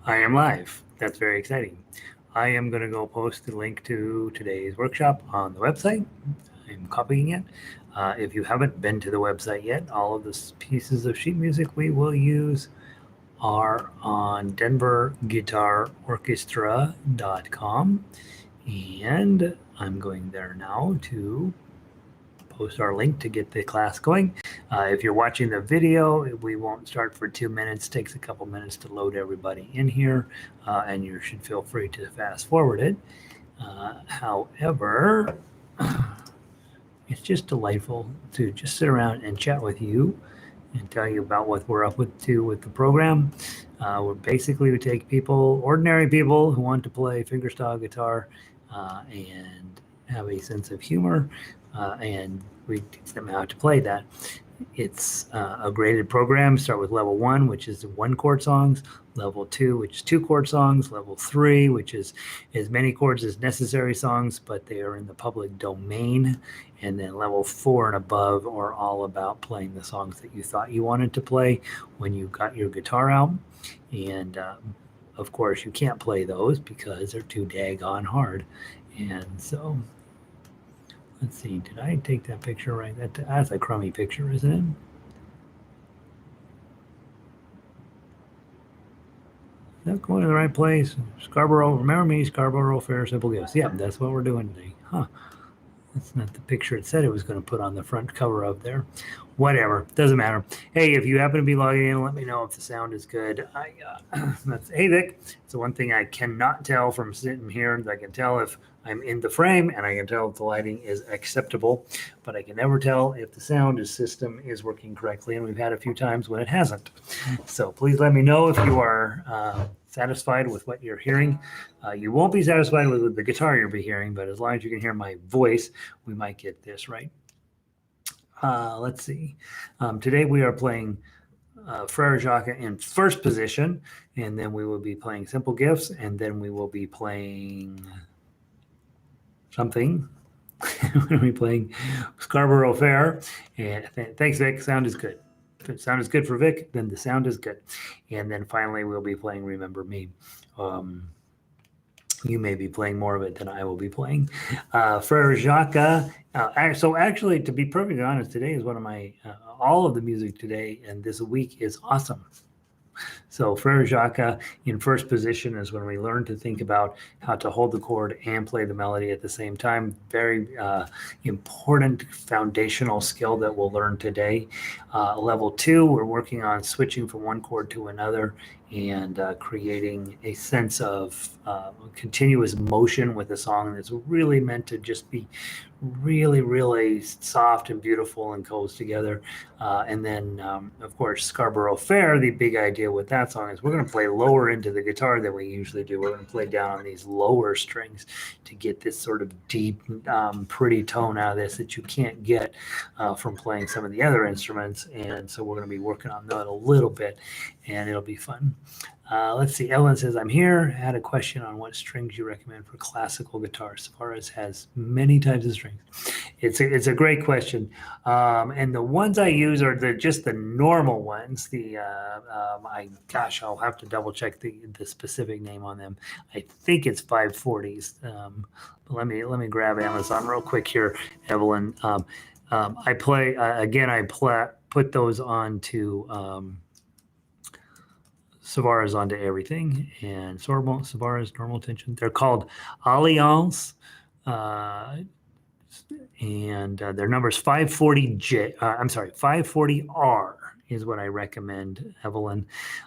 I am live. That's very exciting. I am going to go post the link to today's workshop on the website. I'm copying it. If you haven't been to the website yet, all of the pieces of sheet music we will use are on denverguitarorchestra.com. And I'm going there now to post our link to get the class going. If you're watching the video, we won't start for 2 minutes. It takes a couple minutes to load everybody in here, and you should feel free to fast forward it. However, it's just delightful to just sit around and chat with you and tell you about what we're up to with the program. We take people, ordinary people who want to play fingerstyle guitar and have a sense of humor, and we teach them how to play that. It's a graded program. Start with level 1, which is 1-chord songs, level 2, which is 2-chord songs, level 3, which is as many chords as necessary songs, but they are in the public domain, and then level 4 and above are all about playing the songs that you thought you wanted to play when you got your guitar out. And of course, you can't play those because they're too daggone hard. And so, let's see, did I take that picture right? That's a crummy picture, isn't it? Is that going to the right place? Scarborough, remember me, Scarborough Fair Simple Gifts. Yeah, that's what we're doing today. Huh. That's not the picture it said it was going to put on the front cover of there. Whatever, doesn't matter. Hey, if you happen to be logging in, let me know if the sound is good. Hey, Vic. It's the one thing I cannot tell from sitting here. I can tell if I'm in the frame, and I can tell if the lighting is acceptable, but I can never tell if the sound system is working correctly, and we've had a few times when it hasn't. So please let me know if you are satisfied with what you're hearing. You won't be satisfied with the guitar you'll be hearing, but as long as you can hear my voice, we might get this right. Let's see. Today we are playing Frère, Jacques in first position, and then we will be playing Simple Gifts, and then we will be playing something. We'll be playing Scarborough Fair. And thanks, Vic. Sound is good. If the sound is good for Vic, then the sound is good. And then finally, we'll be playing Remember Me. You may be playing more of it than I will be playing. Frère Jacques. So actually, to be perfectly honest, today is one of my, all of the music today and this week is awesome. So Frère Jacques in first position is when we learn to think about how to hold the chord and play the melody at the same time. Very important foundational skill that we'll learn today. Level 2, we're working on switching from one chord to another and creating a sense of continuous motion with a song that's really meant to just be really, really soft and beautiful and goes together. And then, of course, Scarborough Fair, the big idea with that song is we're going to play lower into the guitar than we usually do. We're going to play down on these lower strings to get this sort of deep, pretty tone out of this that you can't get from playing some of the other instruments. And so we're going to be working on that a little bit, and it'll be fun. Let's see. Ellen says, I'm here. I had a question on what strings you recommend for classical guitar. Suarez has many types of strings. It's a great question. And the ones I use are just the normal ones. I'll have to double check the specific name on them. I think it's 540s. But let me grab Amazon real quick here, Evelyn. I put those onto Savara's onto everything, and Savara's normal tension. They're called Alliance, and their number's 540J. 540R is what I recommend, Evelyn.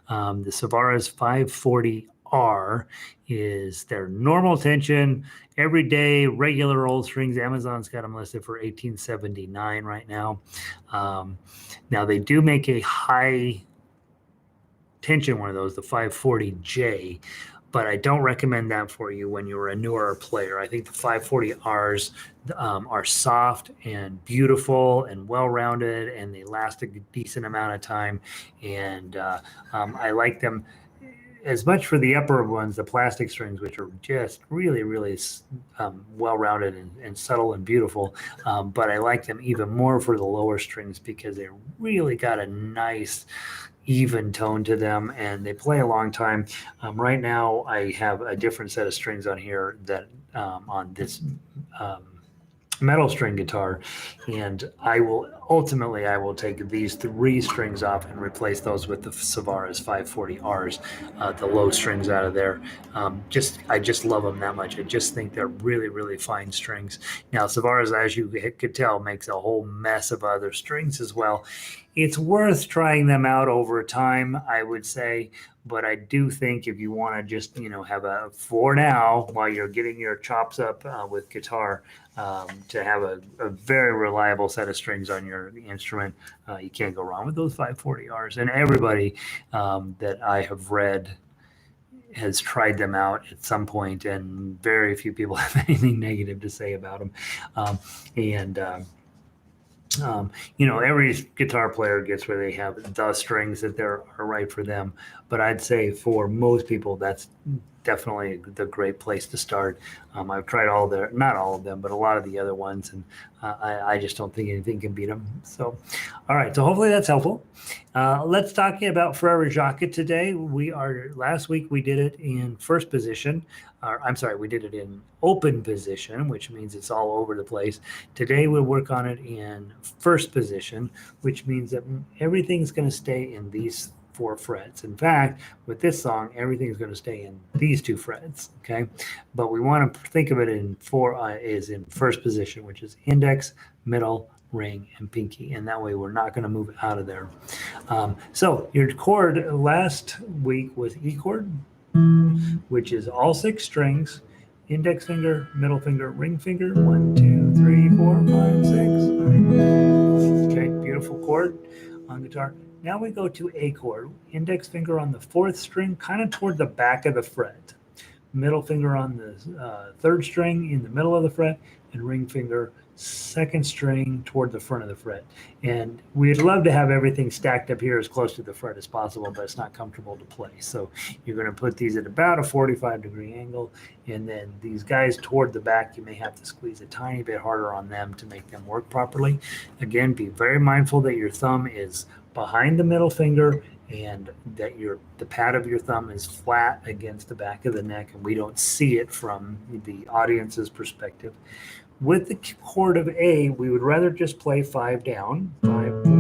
The Savara's 540R is their normal tension, everyday, regular old strings. Amazon's got them listed for $18.79 right now. Now they do make a high tension one of those, the 540J, but I don't recommend that for you when you're a newer player. I think the 540Rs are soft and beautiful and well-rounded, and they last a decent amount of time, and I like them as much for the upper ones, the plastic strings, which are just really, really well-rounded and subtle and beautiful, but I like them even more for the lower strings because they really got a nice even tone to them, and they play a long time. Right now, I have a different set of strings on here that on this metal string guitar, and I will take these three strings off and replace those with the Savara's 540Rs, the low strings out of there. I just love them that much. I just think they're really, really fine strings. Now Savara's, as you could tell, makes a whole mess of other strings as well. It's worth trying them out over time, I would say, but I do think if you want to just have a for now while you're getting your chops up with guitar, to have a very reliable set of strings on your instrument, you can't go wrong with those 540Rs. And everybody that I have read has tried them out at some point, and very few people have anything negative to say about them. Every guitar player gets where they have the strings that are right for them. But I'd say for most people, that's definitely the great place to start. I've tried not all of them, but a lot of the other ones, and I just don't think anything can beat them. So, all right. So hopefully that's helpful. Let's talk about Frère Jacques today. Last week we did it in first position. We did it in open position, which means it's all over the place. Today we'll work on it in first position, which means that everything's going to stay in these 4 frets. In fact, with this song, everything's going to stay in these 2 frets. Okay, but we want to think of it in first position, which is index, middle, ring, and pinky, and that way we're not going to move out of there. So your chord last week was E chord, which is all 6 strings, index finger, middle finger, ring finger, 1, 2, 3, 4, 5, 6. Okay, beautiful chord on guitar. Now we go to A chord, index finger on the 4th string, kind of toward the back of the fret, middle finger on the 3rd string in the middle of the fret, and ring finger 2nd string toward the front of the fret. And we'd love to have everything stacked up here as close to the fret as possible, but it's not comfortable to play. So you're going to put these at about a 45-degree angle, and then these guys toward the back, you may have to squeeze a tiny bit harder on them to make them work properly. Again, be very mindful that your thumb is behind the middle finger and that the pad of your thumb is flat against the back of the neck, and we don't see it from the audience's perspective. With the chord of A, we would rather just play 5 down, 5, 4, 3.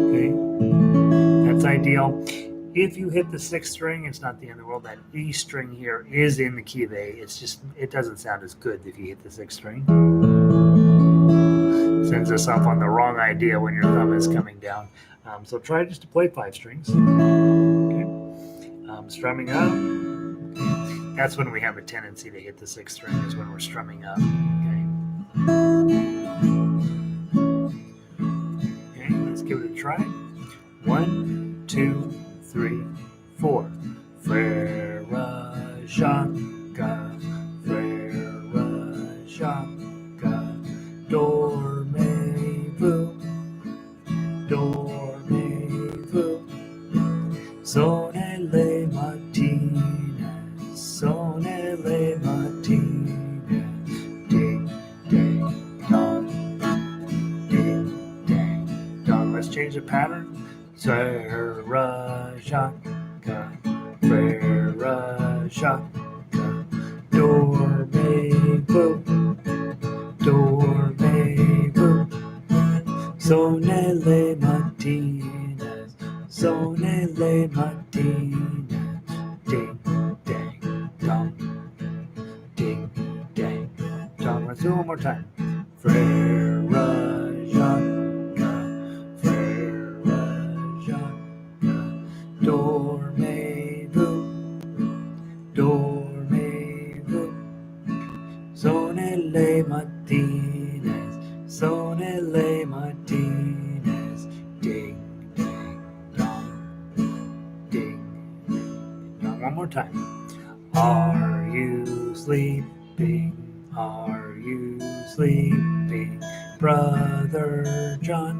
Okay, that's ideal. If you hit the 6th string, it's not the end of the world. That E string here is in the key of A. It doesn't sound as good if you hit the 6th string. Sends us off on the wrong idea when your thumb is coming down. So try just to play 5 strings. Okay. Strumming up. That's when we have a tendency to hit the 6th string, is when we're strumming up. Okay, let's give it a try. 1, 2, 3, 4. Frère Jacques, Frère Jacques, dormez-vous, dormez-vous, sonnez les matines, sonnez les matines, ding, ding, dong, ding, ding, dong. Let's change the pattern. Frère Jacques, Frère Jacques, dormez-vous, dormez-vous, sonnez les matines, sonnez les matines, ding, ding, dong, ding, ding, dong. Let's do it one more time. Frère Jacques, Frère Jacques, dormez-vous, dormez-vous, sonnez les matines, sonnez les matines, ding, ding, dong, ding, dong. One more time. Are you sleeping? Are you sleeping, Brother John?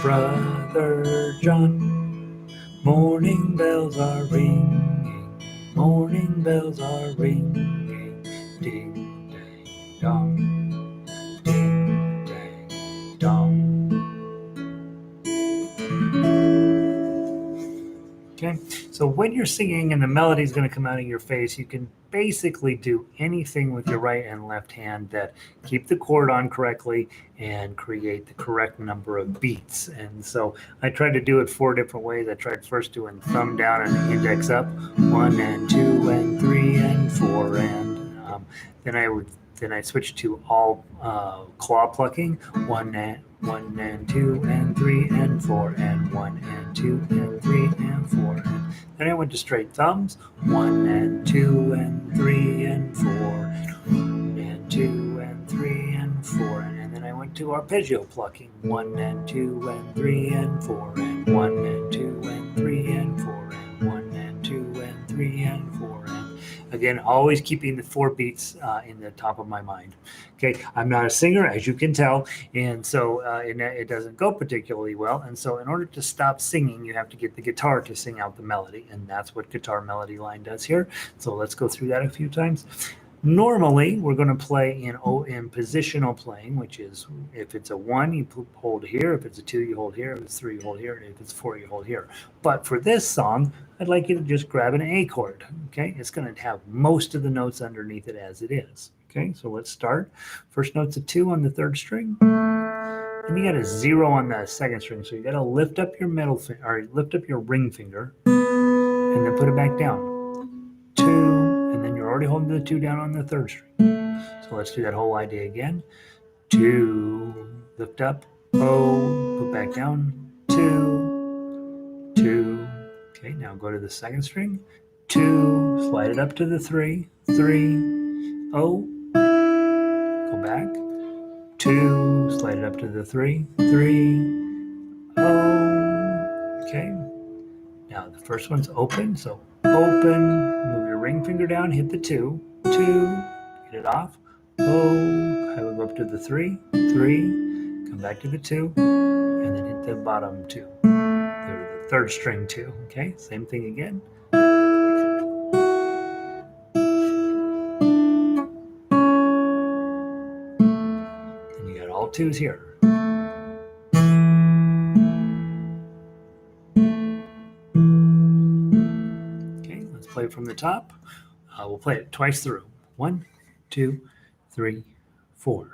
Brother John, morning bells are ringing, morning bells are ringing, ding, ding, dong, ding, ding, dong. Okay, so when you're singing and the melody is going to come out of your face, you can basically do anything with your right and left hand that keep the chord on correctly and create the correct number of beats. And so I tried to do it 4 different ways. I tried first doing thumb down and the index up, 1 and 2 and 3 and 4, and then I switched to all claw plucking, 1 and 2 and 3 and 4, and 1 and 2 and 3 and 4. And then I went to straight thumbs, 1 and 2 and 3 and 4, and 2 and 3 and 4. And then I went to arpeggio plucking, 1 and 2 and 3 and 4, and 1 and 2 and 3 and 4, and 1 and 2 and 3 and 4. And again, always keeping the 4 beats in the top of my mind. Okay, I'm not a singer, as you can tell, and so it doesn't go particularly well. And so in order to stop singing, you have to get the guitar to sing out the melody, and that's what guitar melody line does here. So let's go through that a few times. Normally, we're going to play in positional playing, which is if it's a 1, you hold here. If it's a 2, you hold here. If it's 3, you hold here. And if it's 4, you hold here. But for this song, I'd like you to just grab an A chord. Okay, it's going to have most of the notes underneath it as it is. Okay, so let's start. First note's a 2 on the 3rd string. And you got a 0 on the 2nd string. So you got to lift up your middle finger, or lift up your ring finger, and then put it back down. 2, and then you're already holding the 2 down on the 3rd string. So let's do that whole idea again. 2, lift up, O, put back down, 2, 2. Okay, now go to the 2nd string, 2, slide it up to the 3, 3, O, go back, 2, slide it up to the 3, 3, O. Okay, now the first one's open, so open, move your ring finger down, hit the 2, 2, get it off, O, I will go up to the 3, 3, come back to the 2, and then hit the bottom 2, the 3rd string 2, okay, same thing again. Then you got all 2s here. Play from the top. We'll play it twice through. 1, 2, 3, 4.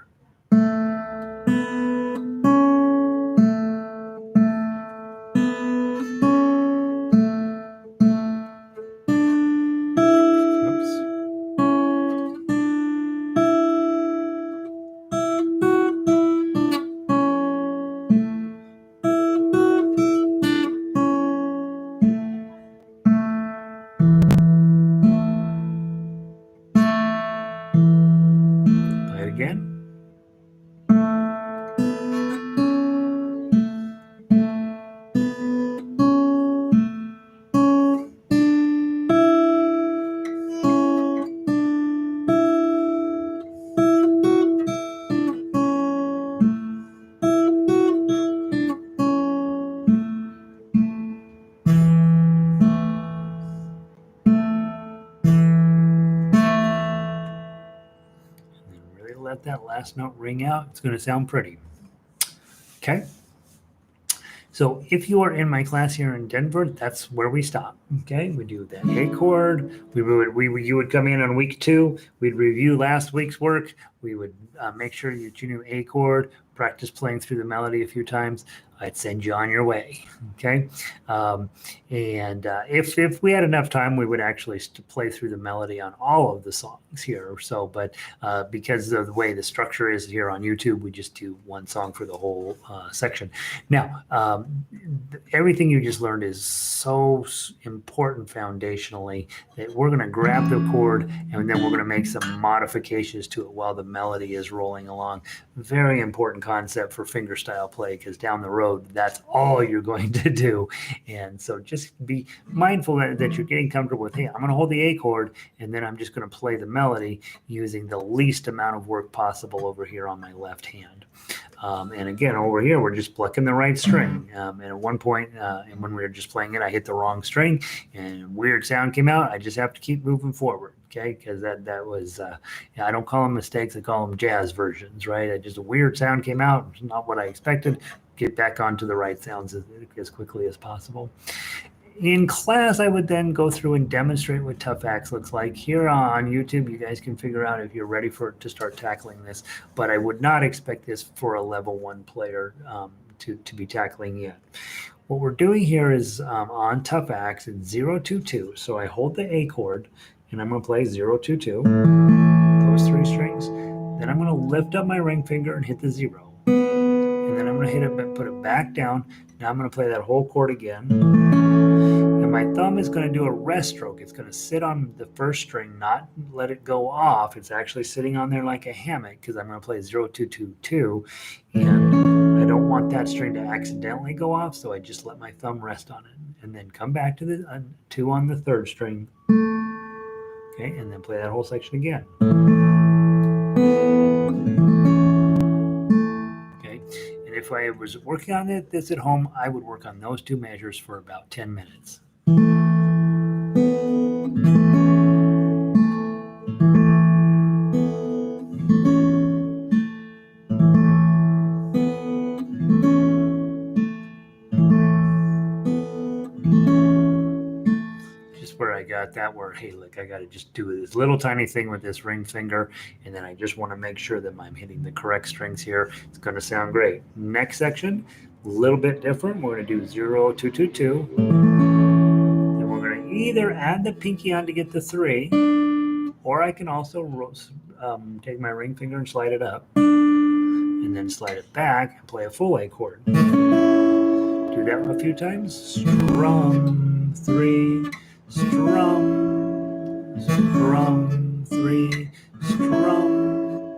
Again. Let that last note ring out. It's going to sound pretty. Okay. So if you are in my class here in Denver, that's where we stop. Okay, we do that A chord. You would come in on week 2. We'd review last week's work. We would make sure that you knew A chord, practice playing through the melody a few times. I'd send you on your way. Okay, if we had enough time, we would actually play through the melody on all of the songs here or so. But because of the way the structure is here on YouTube, we just do one song for the whole section. Now, everything you just learned is so important foundationally that we're going to grab the chord and then we're going to make some modifications to it while the melody is rolling along. Very important concept for fingerstyle play, because down the road, that's all you're going to do. And so just be mindful that you're getting comfortable with, hey, I'm going to hold the A chord and then I'm just going to play the melody using the least amount of work possible over here on my left hand. And again, over here, we're just plucking the right string. And at one point, and when we were just playing it, I hit the wrong string and a weird sound came out. I just have to keep moving forward. Okay, because that was, I don't call them mistakes, I call them jazz versions, right? Just a weird sound came out, not what I expected. Get back onto the right sounds as quickly as possible. In class, I would then go through and demonstrate what tough axe looks like. Here on YouTube, you guys can figure out if you're ready to start tackling this, but I would not expect this for a level 1 player to be tackling yet. What we're doing here is on tough axe, it's 0, 2, 2. So I hold the A chord, and I'm going to play 0, 2, 2, those 3 strings. Then I'm going to lift up my ring finger and hit the 0. And then I'm going to hit it and put it back down. Now I'm going to play that whole chord again. And my thumb is going to do a rest stroke. It's going to sit on the first string, not let it go off. It's actually sitting on there like a hammock because I'm going to play 0, 2, 2, 2. And I don't want that string to accidentally go off, so I just let my thumb rest on it. And then come back to the 2 on the 3rd string. Okay, and then play that whole section again. And if I was working on this at home, I would work on those 2 measures for about 10 minutes. Just where I got that where, hey, look, I got to just do this little tiny thing with this ring finger, and then I just want to make sure that I'm hitting the correct strings here. It's going to sound great. Next section, a little bit different. We're going to do 0, 2, 2, 2. Then we're going to either add the pinky on to get the 3, or I can also take my ring finger and slide it up, and then slide it back and play a full A chord. Do that a few times. Strum, 3, strum, strum, 3, strum,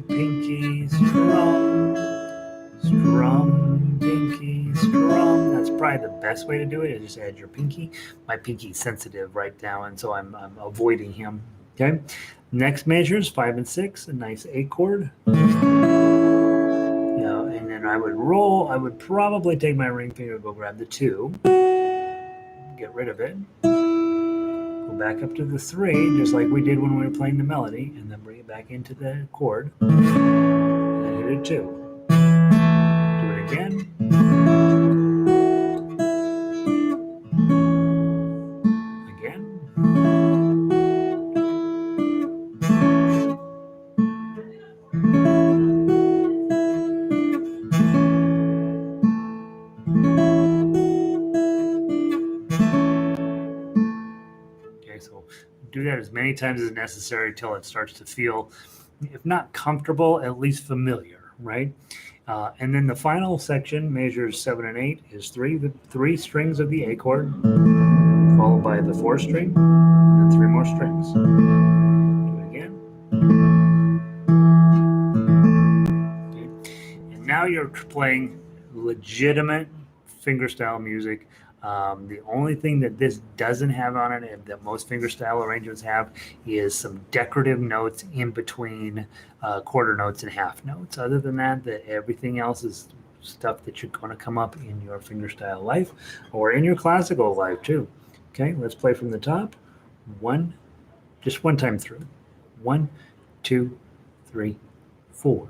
pinky, strum, pinky, strum. That's probably the best way to do it, is just add your pinky. My pinky's sensitive right now, and so I'm avoiding him. Okay. Next measures, 5 and 6, a nice A chord. And then I would probably take my ring finger, go grab the 2, get rid of it, go back up to the 3, just like we did when we were playing the melody, and then bring it back into the chord, and then hit a 2. Do it again. So do that as many times as necessary till it starts to feel, if not comfortable, at least familiar, right? And then the final section, measures 7 and 8, is 3 strings of the A chord, followed by the 4th string, and then 3 more strings. Do it again. Okay. And now you're playing legitimate fingerstyle music. The only thing that this doesn't have on it, that most fingerstyle arrangements have, is some decorative notes in between quarter notes and half notes. Other than that, everything else is stuff that you're going to come up in your fingerstyle life or in your classical life too. Okay, let's play from the top. Just one time through. 1, 2, 3, 4.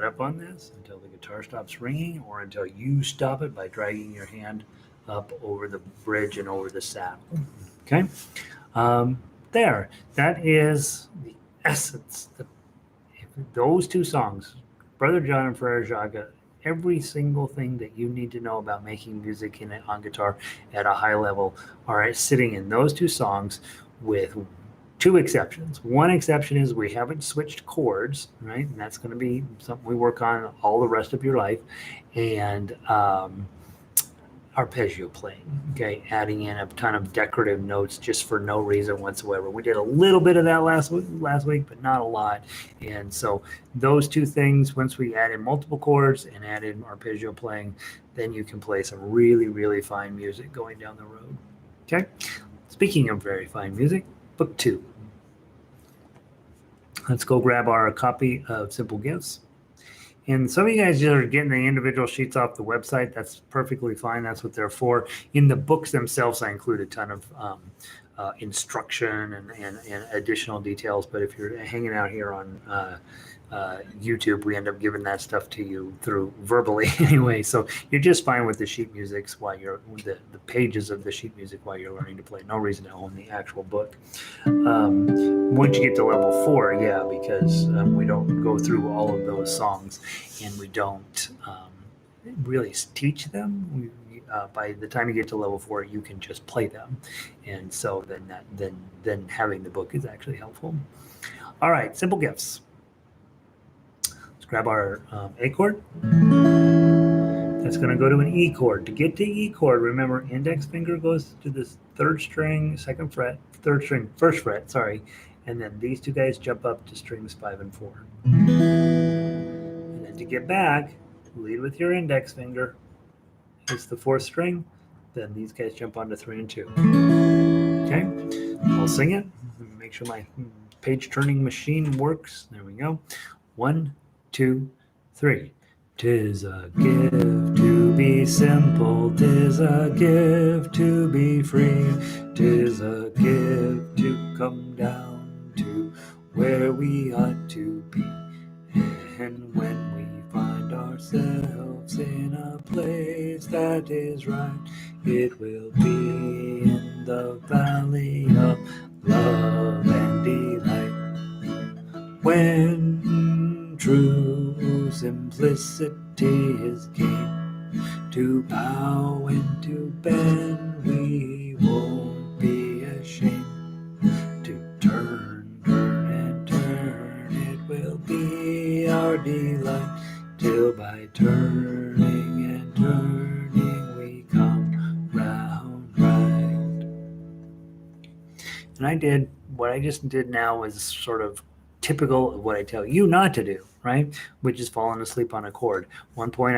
Up on this until the guitar stops ringing, or until you stop it by dragging your hand up over the bridge and over the saddle. Okay, there. That is the essence. Those 2 songs, Brother John and Frère Jacques, every single thing that you need to know about making music on guitar at a high level are sitting in those 2 songs, with 2 exceptions. One exception is we haven't switched chords, right? And that's going to be something we work on all the rest of your life. And arpeggio playing, okay, adding in a ton of decorative notes just for no reason whatsoever. We did a little bit of that last week, but not a lot. And so those two things, once we add in multiple chords and add in arpeggio playing, then you can play some really, really fine music going down the road. Okay. Speaking of very fine music, book 2. Let's go grab our copy of Simple Gifts. And some of you guys are getting the individual sheets off the website. That's perfectly fine. That's what they're for. In the books themselves, I include a ton of instruction and additional details. But if you're hanging out here on YouTube, we end up giving that stuff to you through verbally anyway. So you're just fine with the sheet musics while you're the pages of the sheet music while you're learning to play. No reason to own the actual book. Once you get to level 4, yeah, because we don't go through all of those songs and we don't really teach them. By the time you get to level 4, you can just play them, and so then having the book is actually helpful. All right, Simple Gifts. Grab our A chord. That's going to go to an E chord. To get to E chord, remember, index finger goes to this 3rd string, 2nd fret, 3rd string, 1st fret, sorry, and then these two guys jump up to strings 5 and 4. And then to get back, lead with your index finger. It's the 4th string. Then these guys jump onto 3 and 2. Okay, I'll sing it. Make sure my page turning machine works. There we go. 1, 2, 3. 'Tis a gift to be simple, 'tis a gift to be free, 'tis a gift to come down to where we ought to be. And when we find ourselves in a place that is right, it will be in the valley of love and delight. When true simplicity is gained, to bow and to bend, we won't be ashamed. To turn and turn, it will be our delight, till by turning and turning we come round right. And I did what I just did now was sort of typical of what I tell you not to do, right? Which is falling asleep on a chord. One point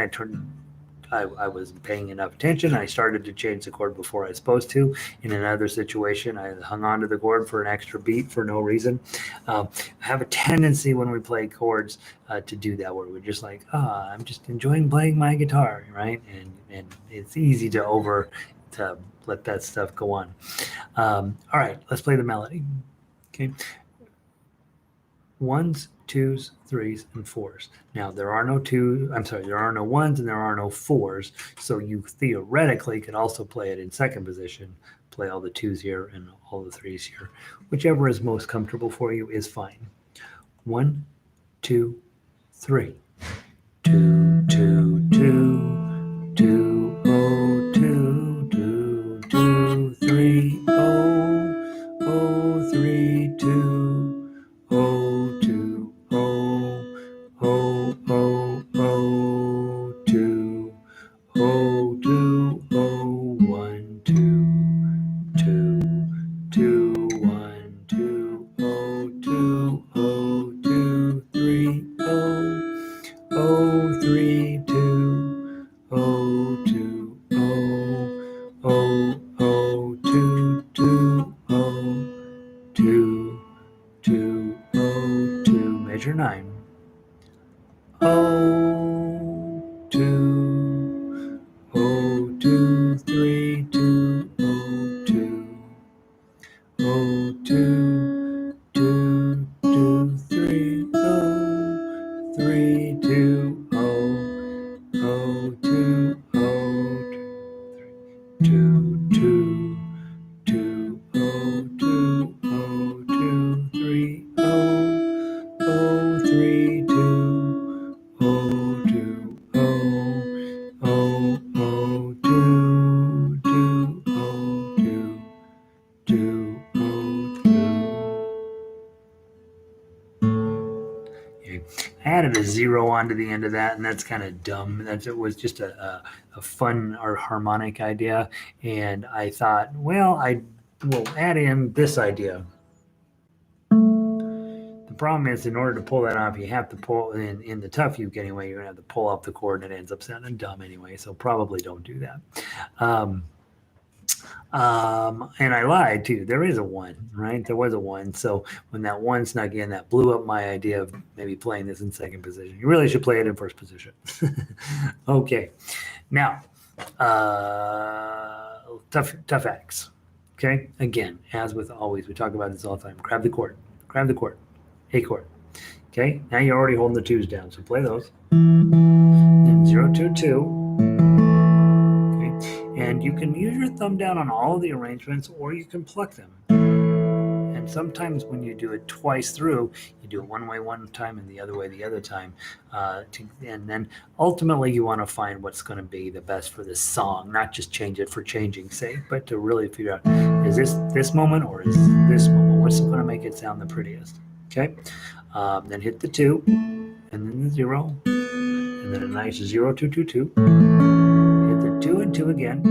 I wasn't paying enough attention. I started to change the chord before I was supposed to. In another situation, I hung on to the chord for an extra beat for no reason. I have a tendency when we play chords to do that, where we're just like, I'm just enjoying playing my guitar, right? And it's easy to let that stuff go on. All right, let's play the melody. Okay. 1s, 2s, 3s, and 4s. Now, there are no 1s and there are no 4s, so you theoretically could also play it in 2nd position, play all the 2s here and all the 3s here. Whichever is most comfortable for you is fine. 1, 2, 3. 2, 2, 2, 2, oh, 2, 2, 2, 3, oh, oh, 3, 2, oh, 2, oh, oh, oh, oh, 2, oh, 2, oh, 1, 2, 2, 2, 1, 2, oh, 2, oh, 2, 3, oh, oh, 3, 2, oh, 2, oh, oh, oh, 2, 2, oh, 2, 2, oh, 2, measure 9. Oh, 2, oh, 2, 3, 2, oh, 2, oh, 2, 2, 2, 3, oh, 3, 2, oh, oh, 2, oh, 2, 2, 2, oh, 2, oh, 2, 3, oh, oh, 3, 2, oh, 2, oh, oh, oh, 2, 2, oh, 2, 2, oh, 2. Okay. I added a 0 onto the end of that, and that's kind of dumb. It was just a fun or harmonic idea, and I thought, well, I will add in this idea. The problem is, in order to pull that off, you have to pull in the tough uke anyway. You're gonna have to pull off the chord, and it ends up sounding dumb anyway. So probably don't do that. And I lied too. There is a 1, right? There was a 1. So when that 1 snuck in, that blew up my idea of maybe playing this in second position. You really should play it in first position. Okay. Now, tough acts. Okay. Again, as with always, we talk about this all the time. Grab the chord. A chord. Okay. Now you're already holding the 2s down. So play those. Then 0, 2, 2. And you can use your thumb down on all of the arrangements, or you can pluck them. And sometimes when you do it twice through, you do it one way one time and the other way the other time. And then ultimately you want to find what's going to be the best for this song, not just change it for changing's sake, but to really figure out, is this moment or is this moment? What's going to make it sound the prettiest? Okay. Then hit the 2 and then the 0 and then a nice 0, 2, 2, 2. 2 and 2 again,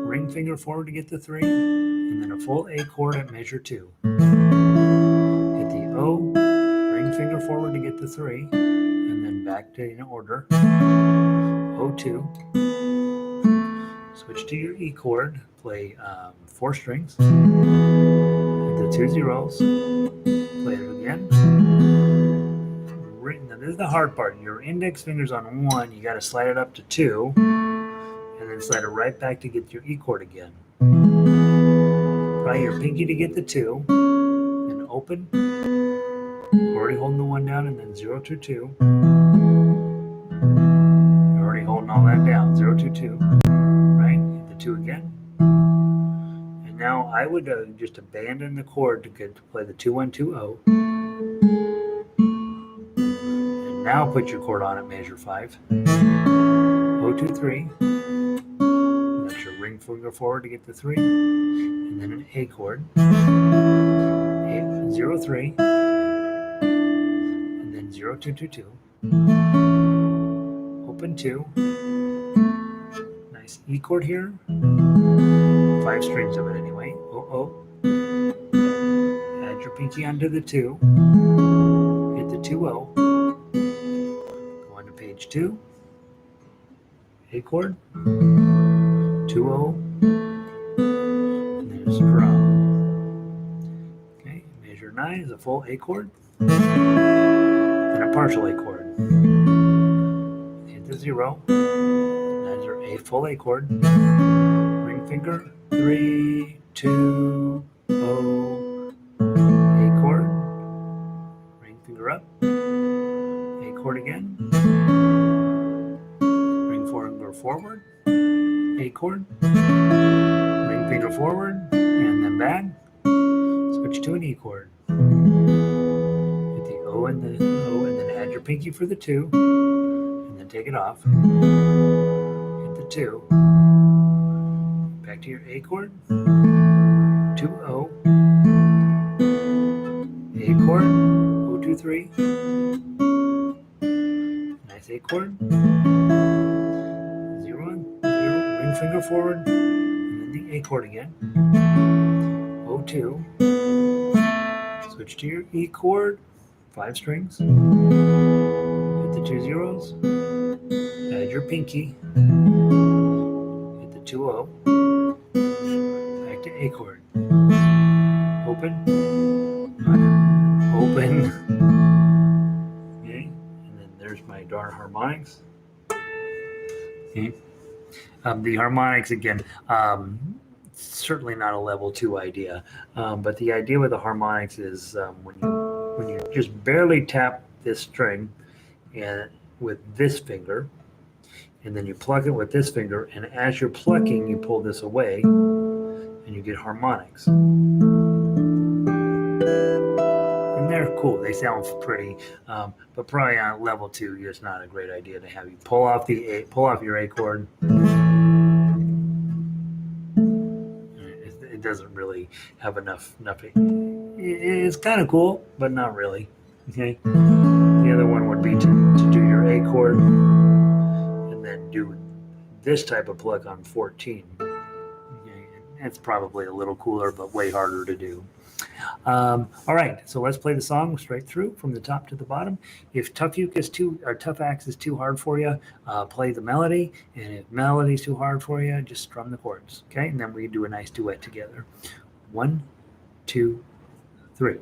ring finger forward to get the 3, and then a full A chord at measure 2. Hit the O, ring finger forward to get the 3, and then back to in order. O2, switch to your E chord, play 4 strings, hit the 2 zeros, play it again. Now this is the hard part. Your index finger's on 1, you got to slide it up to 2. And then slide it right back to get your E chord again. Try your pinky to get the 2, and open. Already holding the 1 down, and then 0, 2, 2. You're already holding all that down. 0, 2, 2. Right? Hit the 2 again. And now I would just abandon the chord to play the 2, 1, 2, O. And now put your chord on at measure 5. O, 2, 3. Ring finger forward to get the 3, and then an A chord, 0, 3, and then 0, 2, 2, 2. Open 2, nice E chord here, 5 strings of it anyway. Add your pinky onto the 2, hit the 2 O, go on to page 2, A chord. 2 O, and then a strum. Okay, measure 9 is a full A chord, then a partial A chord. Hit the 0, that's your A full A chord. Ring finger, 3, 2, O, A chord. Ring finger up, A chord again. Ring finger forward. A chord, ring finger forward, and then back, switch to an E chord. Hit the O and then add your pinky for the 2, and then take it off. Hit the 2, back to your A chord, 2 O, A chord, O, 2, 3, nice A chord. Finger forward, and then the A chord again. O2. Switch to your E chord, 5 strings. Hit the 2 zeros. Add your pinky. Hit the 2 O. Back to A chord. Open. Open. Okay, and then there's my darn harmonics. Okay. The harmonics, again, certainly not a level 2 idea, but the idea with the harmonics is when you just barely tap this string and with this finger, and then you pluck it with this finger, and as you're plucking, you pull this away, and you get harmonics. And they're cool. They sound pretty, but probably on level 2, it's not a great idea to have you pull off your A chord. It doesn't really have enough. It's kind of cool, but not really. Okay. The other one do this type of pluck on 14. It's probably a little cooler, but way harder to do. All right, so let's play the song straight through from the top to the bottom. If tough axe is too hard for you, play the melody, and if melody is too hard for you, just strum the chords. Okay, and then we do a nice duet together. 1, 2, 3.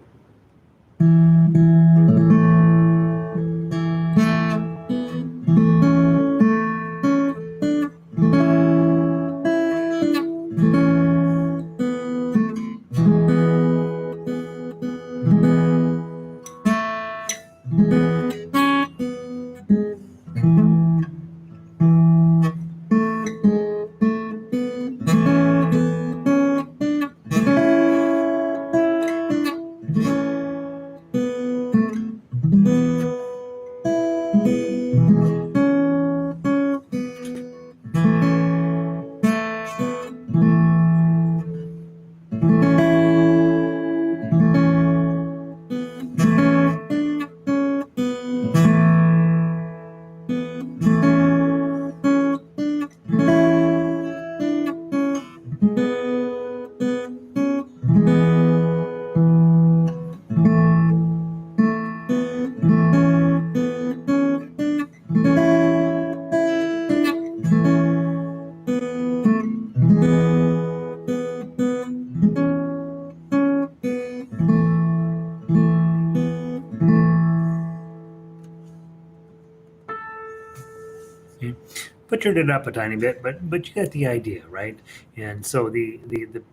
Butchered it up a tiny bit, but you get the idea, right? And so the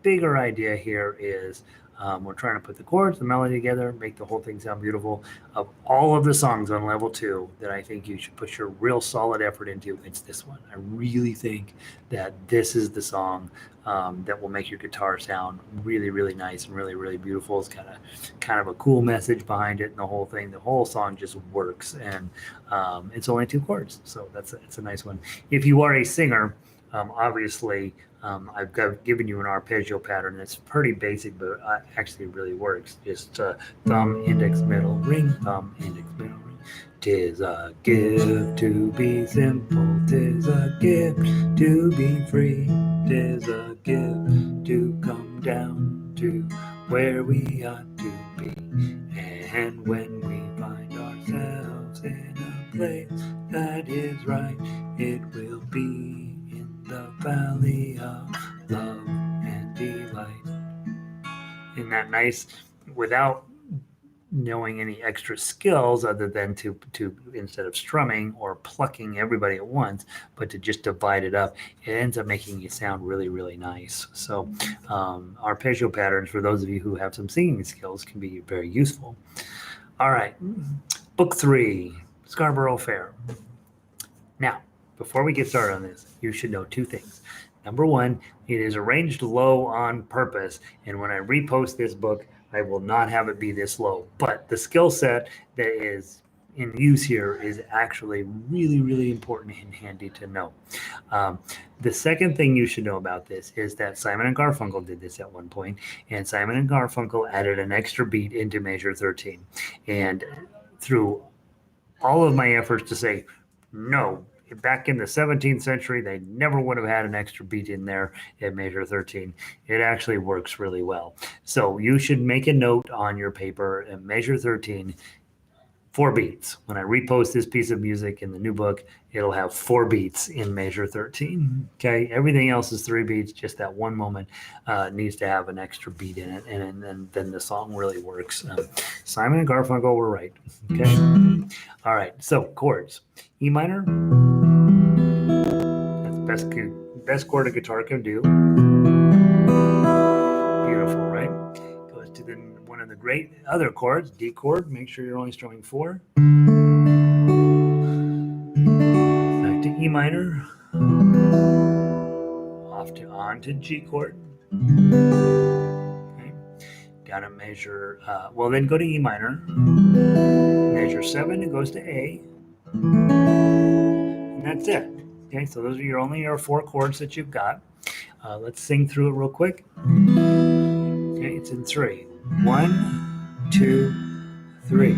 bigger idea here is we're trying to put the chords, the melody together, make the whole thing sound beautiful. Of all of the songs on level 2 that I think you should put your real solid effort into, it's this one. I really think that this is the song that will make your guitar sound really, really nice and really, really beautiful. It's kind of a cool message behind it, and the whole song just works. And it's only 2 chords, so it's a nice one. If you are a singer, obviously, I've given you an arpeggio pattern that's pretty basic, but actually really works. Just thumb, index, middle, ring, thumb, index, middle, ring. 'Tis a gift to be simple, 'tis a gift to be free, 'tis a gift to come down to where we ought to be. And when we find ourselves in a place that is right, it will be in the valley of love and delight. Isn't that nice? Without knowing any extra skills other than to instead of strumming or plucking everybody at once, but to just divide it up, it ends up making you sound really, really nice. So arpeggio patterns, for those of you who have some singing skills, can be very useful. All right, book 3, Scarborough Fair. Now, before we get started on this, you should know 2 things. Number 1, it is arranged low on purpose, and when I repost this book, I will not have it be this low. But the skill set that is in use here is actually really, really important and handy to know. The second thing you should know about this is that Simon and Garfunkel did this at one point, and Simon and Garfunkel added an extra beat into measure 13. And through all of my efforts to say, no, back in the 17th century, they never would have had an extra beat in there at measure 13. It actually works really well. So you should make a note on your paper at measure 13, 4 beats. When I repost this piece of music in the new book, it'll have 4 beats in measure 13. Okay, everything else is 3 beats. Just that one moment needs to have an extra beat in it, and then the song really works. Simon and Garfunkel were right. Okay, all right. So chords: E minor. That's the best chord a guitar can do. Beautiful, right? Goes to one of the great other chords, D chord. Make sure you're only strumming 4. Back to E minor. On to G chord. Okay. Gotta measure. Then go to E minor. Measure 7. It goes to A. And that's it. Okay, so those are your 4 chords that you've got. Let's sing through it real quick. Okay, it's in 3. 1, 2, 3.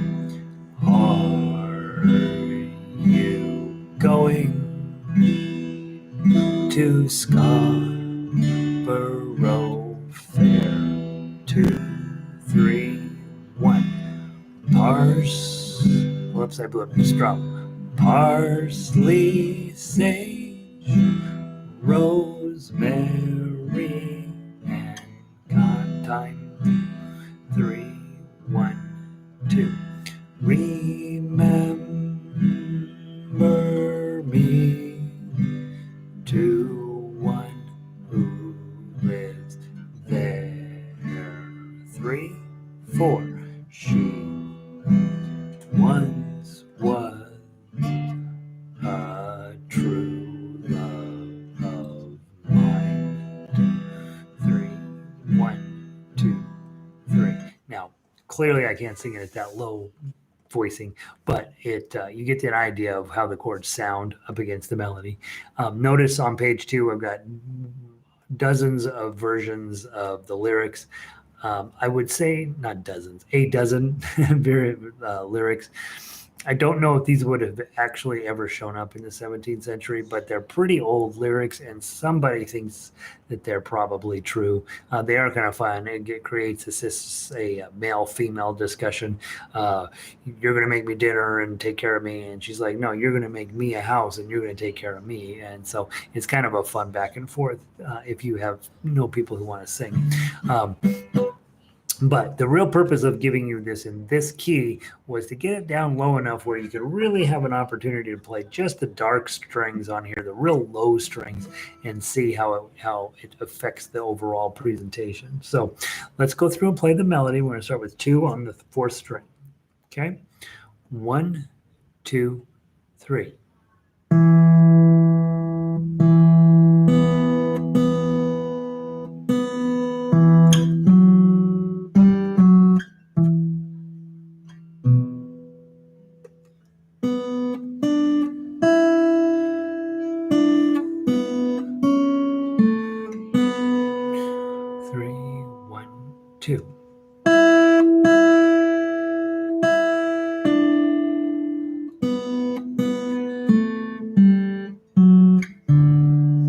Are you going to Scarborough Fair. 2, 3, 1. Whoops, I blew up the strum. Parsley, sage, rosemary, and thyme. 3, 1, 2. Remember me to one who lives there. 3, 4. She once was a true love of mine. 3, 1, 2, 3. Now, clearly I can't sing it at that low voicing, but you get the idea of how the chords sound up against the melody. Notice on page 2, I've got dozens of versions of the lyrics. I would say not dozens, a dozen lyrics. I don't know if these would have actually ever shown up in the 17th century, but they're pretty old lyrics, and somebody thinks that they're probably true. They are kind of fun. It creates a male-female discussion. You're going to make me dinner and take care of me. And she's like, no, you're going to make me a house and you're going to take care of me. And so it's kind of a fun back and forth if you know people who want to sing. But the real purpose of giving you this in this key was to get it down low enough where you could really have an opportunity to play just the dark strings on here, the real low strings, and see how it affects the overall presentation. So let's go through and play the melody. We're going to start with 2 on the 4th string. Okay? 1, 2, 3. 3, 1, 2.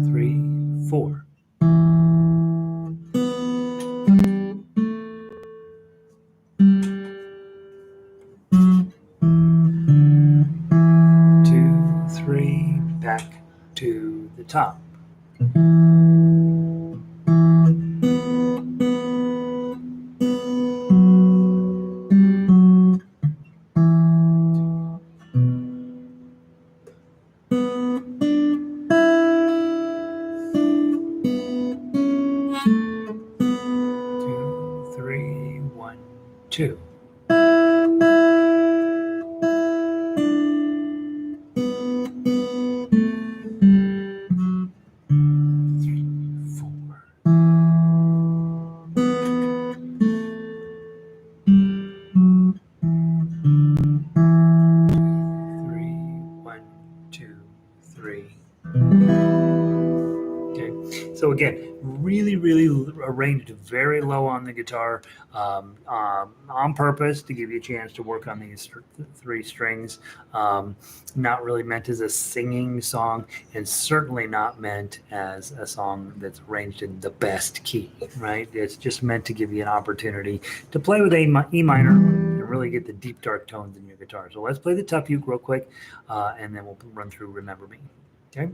3, 4. 2, 3, back to the top. 2, 3, 1, 2. 3. Okay, so again, really arranged very low on the guitar on purpose to give you a chance to work on these 3 strings. Not really meant as a singing song, and certainly not meant as a song that's arranged in the best key, right? It's just meant to give you an opportunity to play with E minor and really get the deep, dark tones in your guitar. So let's play the tough uke real quick, and then we'll run through Remember Me. Okay,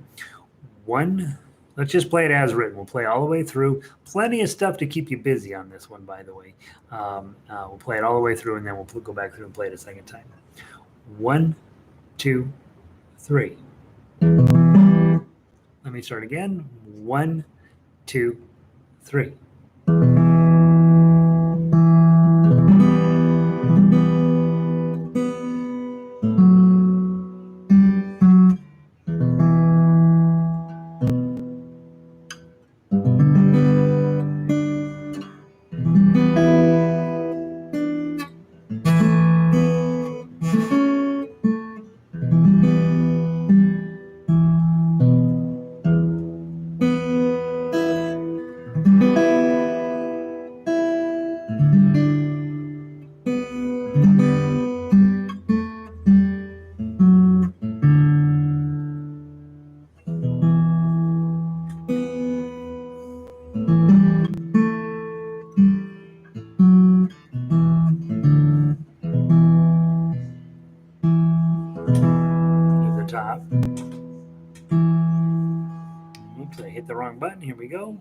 1. Let's just play it as written. We'll play all the way through. Plenty of stuff to keep you busy on this one, by the way. We'll play it all the way through, and then we'll go back through and play it a second time. 1, 2, 3. Let me start again. 1, 2, 3. 3. hit the wrong button. Here we go.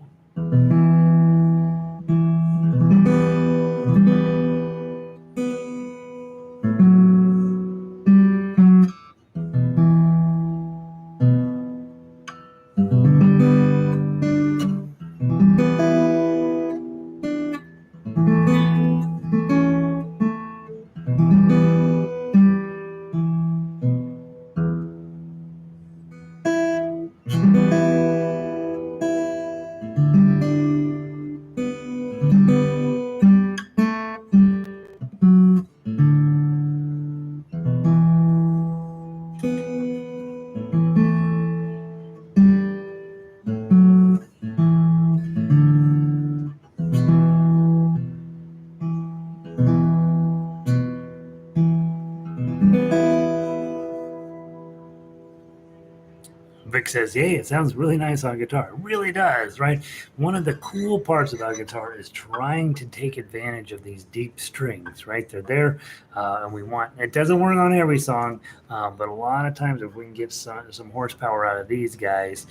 Vic says, "Yay, it sounds really nice on guitar." It really does, right? One of the cool parts about guitar is trying to take advantage of these deep strings, right? They're there, and we want, it doesn't work on every song, but a lot of times if we can get some horsepower out of these guys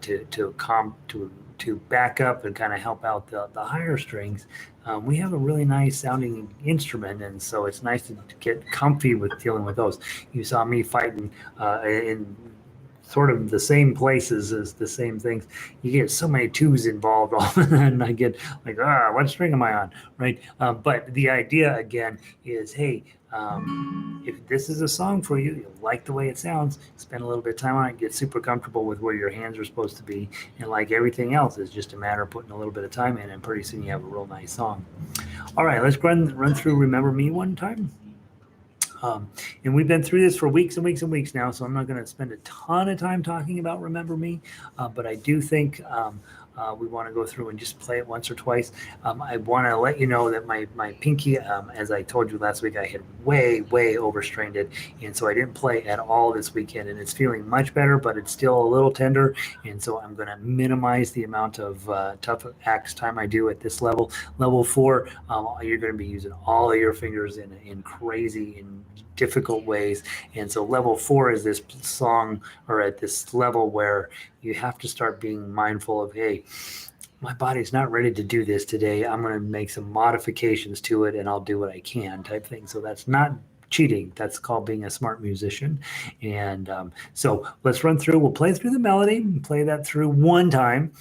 to back up and kind of help out the higher strings, we have a really nice sounding instrument, and so it's nice to get comfy with dealing with those. You saw me fighting in sort of the same places as the same things. You get so many twos involved, and I get like, what string am I on, right? But the idea again is, hey, if this is a song for you, you like the way it sounds, spend a little bit of time on it, get super comfortable with where your hands are supposed to be, and like everything else, it's just a matter of putting a little bit of time in, and pretty soon you have a real nice song. All right, let's run through Remember Me one time. And we've been through this for weeks and weeks and weeks now, so I'm not going to spend a ton of time talking about Remember Me, but I do think we want to go through and just play it once or twice. I want to let you know that my pinky, as I told you last week, I had way overstrained it, and so I didn't play at all this weekend, and it's feeling much better, but it's still a little tender, and so I'm going to minimize the amount of tough axe time I do at this level. Level 4, you're going to be using all of your fingers in crazy and difficult ways, and so level 4 is this song, or at this level where you have to start being mindful of, hey, my body's not ready to do this today. I'm going to make some modifications to it, and I'll do what I can, type thing. So that's not cheating. That's called being a smart musician. And so let's run through. We'll play through the melody and play that through one time.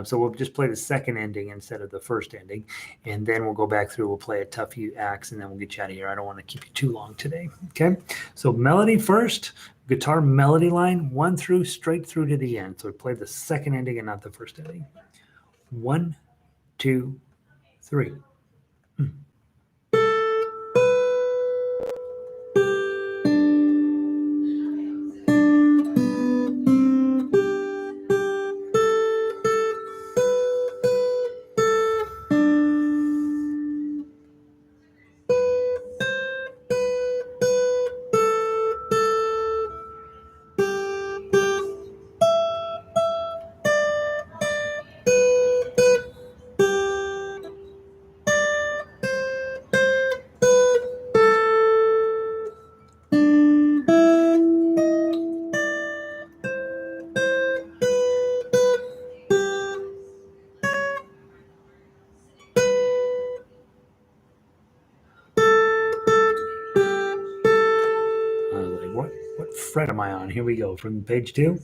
So we'll just play the second ending instead of the first ending. And then we'll go back through. We'll play a tough axe, and then we'll get you out of here. I don't want to keep you too long today. Okay. So melody first. Guitar melody line 1 through straight through to the end. So we play the second ending and not the first ending. 1, 2, 3. What fret am I on? Here we go from page 2.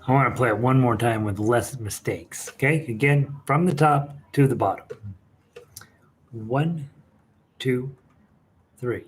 I want to play it one more time with less mistakes. Okay, again, from the top to the bottom. 1, 2, 3.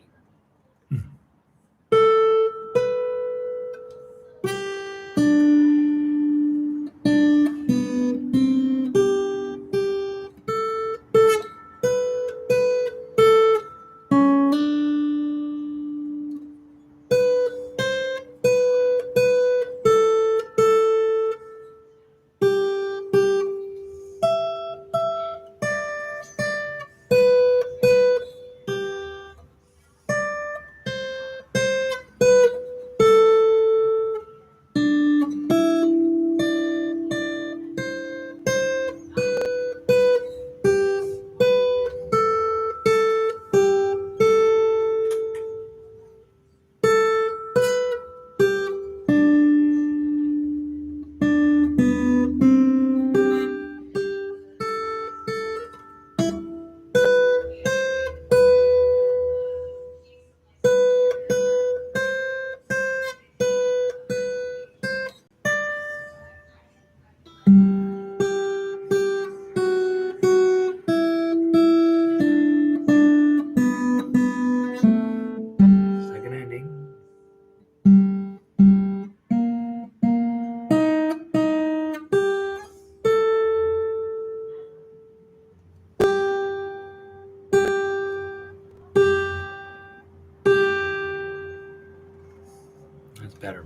better.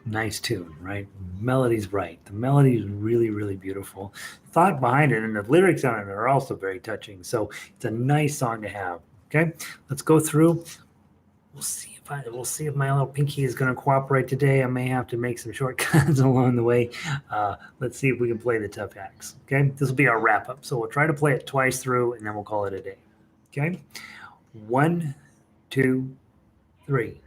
Nice tune, right? Melody's right. The melody is really, really beautiful. Thought behind it and the lyrics on it are also very touching. So it's a nice song to have. Okay, let's go through. We'll see if my little pinky is going to cooperate today. I may have to make some shortcuts along the way. Let's see if we can play the tough acts. Okay, this will be our wrap up. So we'll try to play it twice through, and then we'll call it a day. Okay, 1, 2, 3.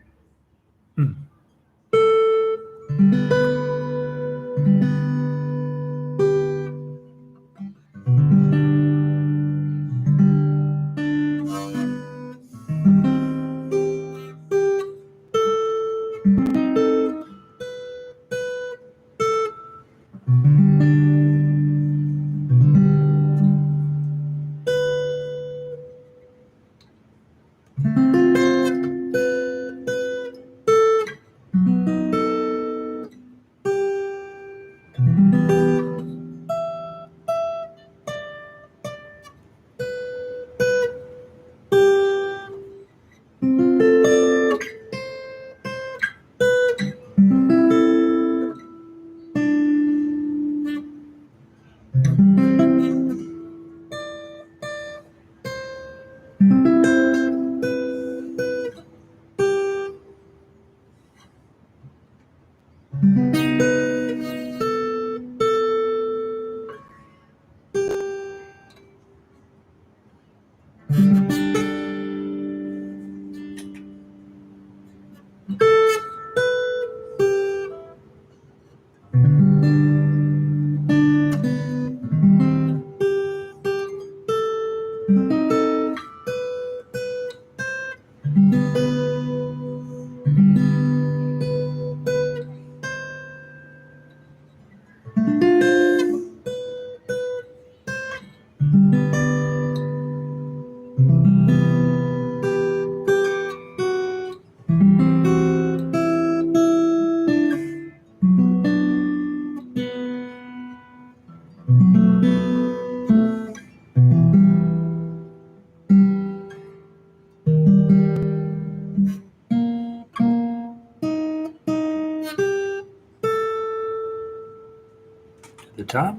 To the top.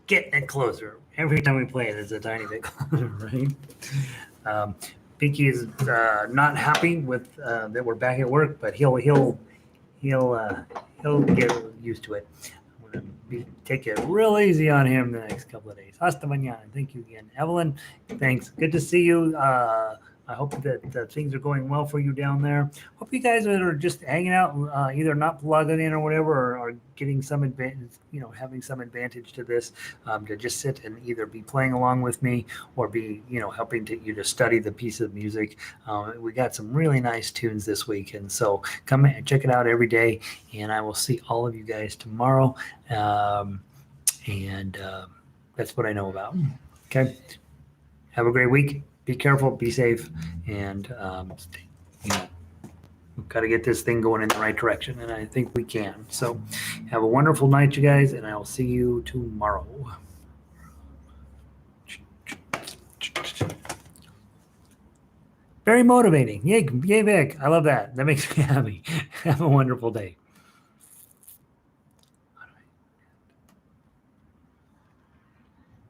Getting it closer. Every time we play it, it's a tiny bit closer, right? Pinky is not happy with that we're back at work, but he'll get used to it. I'm gonna take it real easy on him the next couple of days. Hasta mañana. Thank you again, Evelyn. Thanks. Good to see you. I hope that things are going well for you down there. Hope you guys are just hanging out, either not plugging in or whatever, or getting some advantage, having some advantage to this, to just sit and either be playing along with me or be, helping you to study the piece of music. We got some really nice tunes this week. And so come and check it out every day. And I will see all of you guys tomorrow. And that's what I know about. Okay. Have a great week. Be careful, be safe, and we've got to get this thing going in the right direction, and I think we can. So have a wonderful night, you guys, and I will see you tomorrow. Very motivating. Yay, Vic. I love that. That makes me happy. Have a wonderful day.